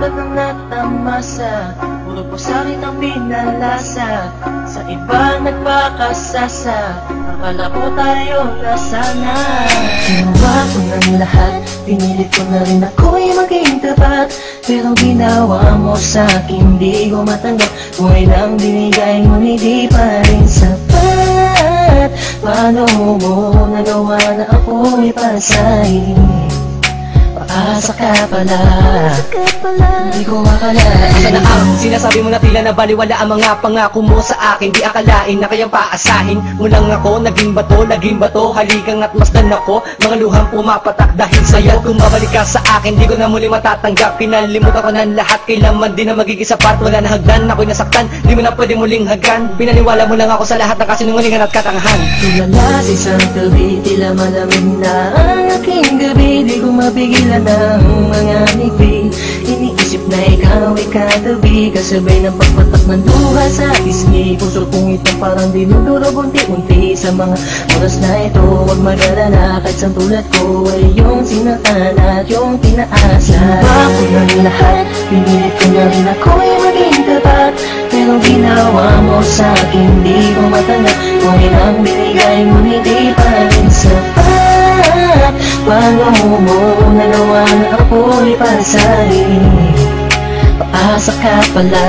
tulad ng natamasa, puro po sa'kin ang pinalasa. Sa iba nagpakasasa, akala ko tayo na sana. Ginawa ko ng lahat, pinilit ko na rin ako'y maging tapat. Pero ginawa mo sa'kin, di ko matanggap. Buhay lang binigay mo, hindi pa rin sapat. Paano mo nagawa na ako'y pasahin? Paasa ka pala, di ko akalain. Asa na ang sinasabi mo na tila na baliwala ang mga pangako mo sa akin? Di akalain na kayang paasahin mo lang ako. Naging bato, haligang at masdan ako. Mga luhang pumapatak dahil sa'yo. Kung mabalik ka sa akin, di ko na muli matatanggap. Pinalimutan ko ng lahat, kailanman din na magiging sapat. Wala na hagdan, ako'y nasaktan, di mo na pwede muling hagdan. Pinaniwala mo lang ako sa lahat ng kasinungalingan at katangahan. Tulala sa isang tabi, tila malamig na ang aking gabi. Di ko mapigilan ng mga ngiti. Iniisip na ikaw ay katabi, kasabay ng pagpatak ng luha sa pisngi. Puso kong itong parang dinudurog unti-unti. Sa mga oras na ito, huwag mag-alala, kahit sa tulad ko ay yung sinatan at yung pinaasa. Ginawa ko ng lahat, pinilit ko na rin ako'y maging tapat. Pero ginawa mo sa'kin, di ko matanggap. Kung ilang binigay mo, hindi pa rin sapat. Paano mo nagawa na ako'y pasahin? Paasa ka pala,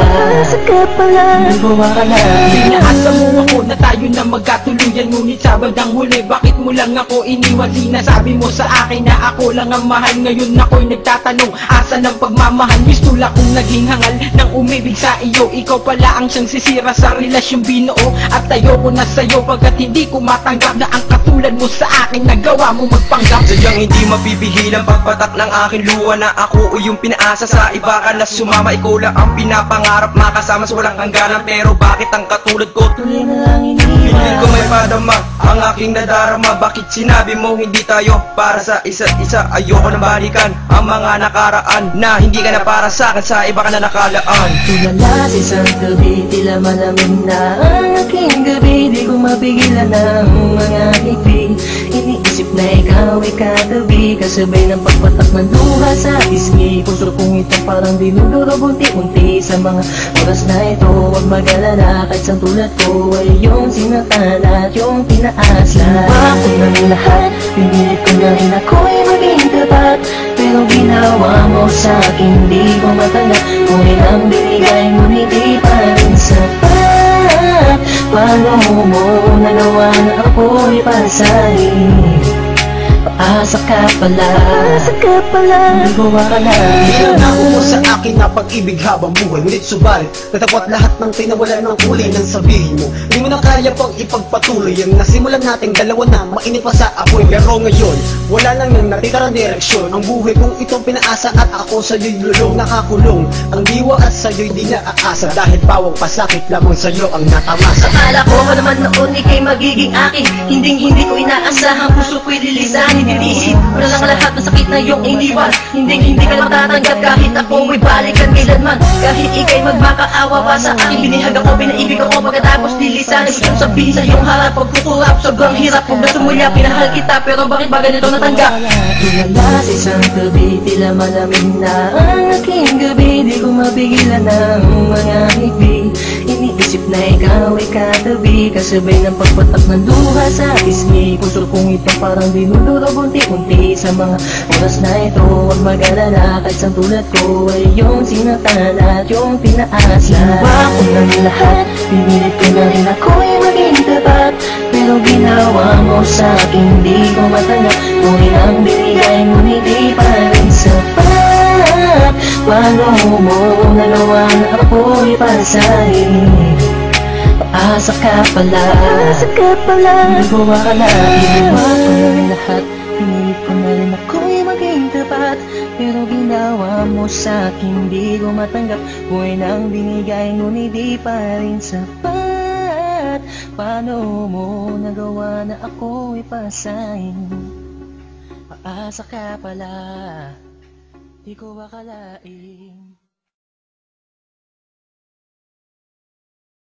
di ko akalain. Pinaasa mo ako na tayo na magkatuluyan, ngunit sa bandang huli, bakit mo lang ako iniwan? Sinasabi mo sa akin na ako lang ang mahal. Ngayon ako'y nagtatanong, asa ng pagmamahal? Mistula kong naging hangal ng umibig sa iyo. Ikaw pala ang siyang sisira sa relasyong binuo. At ayoko na sa'yo pagkat hindi ko matanggap na ang katulad mo sa akin nagawa mo magpanggap. Sadyang hindi mapipigil ang pagpatak ng aking luha na ako o yung pinaasa sa iba ka na sumama. Ikaw lang ang pinapangarap, makasama sa walang hangganan. Pero bakit ang katulad ko tuloy na lang iniwan? hindi ko may padama ang aking nadarama. Bakit sinabi mo hindi tayo para sa isa't isa? Ayoko na balikan ang mga nakaraan na hindi ka na para sa akin, sa iba ka na nakalaan. Tulala sa isang tabi, tila malamig na ang aking gabi. Di ko mapigilan ng mga ngiti. Iniisip na ikaw ay katabi, kasabay ng pagpatak ng luha sa pisngi. Puso kong itong parang dinudurog unti-unti. Sa mga oras na ito, huwag mag-alala, kahit sa tulad ko ay yung sinatan at yung pinaasa. Ginawa ko ng lahat, pinilit ko na rin ako'y maging tapat. Pero ginawa mo sa'kin, di ko matanggap. Kung ilang binigay mo, hindi pa rin sapat. Paano mo nagawa na ako'y pasahin? Paasa ka pala, di ko akalain. Pinangako mo sa akin na pag-ibig habang buhay, ngunit subalit natapot lahat ng tinawala ng kulay ng sabihin mo. Hindi mo na kaya pang ipagpatuloy ang nasimulan nating dalawa na mainit pa sa apoy. Pero ngayon, wala lang nang natitirang direksyon. Ang buhay kong itong pinaasa at ako sa'yo'y lulong nakakulong. Ang diwa at sa'yo'y di naaasa, dahil pawang pasakit lamang sa'yo ang natamasa. Akala ko naman noon ika'y magiging akin, hindi ko inaasahan, puso ko'y lilisanin. Titiisin mo na lang lahat ng sakit na iyong iniwan. Hindi ka matatanggap kahit ako ay balikan kailanman. Kahit ika'y magmakaawa pa sa akin, binihag ako, pinaibig ako, pagkatapos lilisanin. Gusto sabihin sa iyong harap, pagkukurap, sobrang hirap. Kung nasumulya, pinahal kita, pero bakit ba ganito natanggap? Tulala sa isang tabi, tila malamig na ang aking gabi. Di ko mapigilan ng mga ngiti. Iniisip na ikaw ay katabi, kasabay ng pagpatak ng luha sa pisngi. Puso kong itong parang dinudurog unti-unti. Sa mga oras na ito, huwag mag-alala, kahit sa tulad ko ay yung sinatan at yung pinaasa. Ginawa ko ng lahat, pinilit ko na rin ako'y maging tapat. Pero ginawa mo sa'kin, di ko matanggap. Kung ilang binigay mo, hindi pa rin sapat. Paano mo nagawa na ako'y pasahin? Paasa ka pala, di ko akalain. Ginawa ko ng lahat, pinilit ko na rin ako'y maging tapat. Pero ginawa mo sa'kin, di ko matanggap. Buhay nang binigay ngunit di pa rin sapat. Paano mo nagawa na ako'y pasahin? Paasa ka pala, di ko akalain.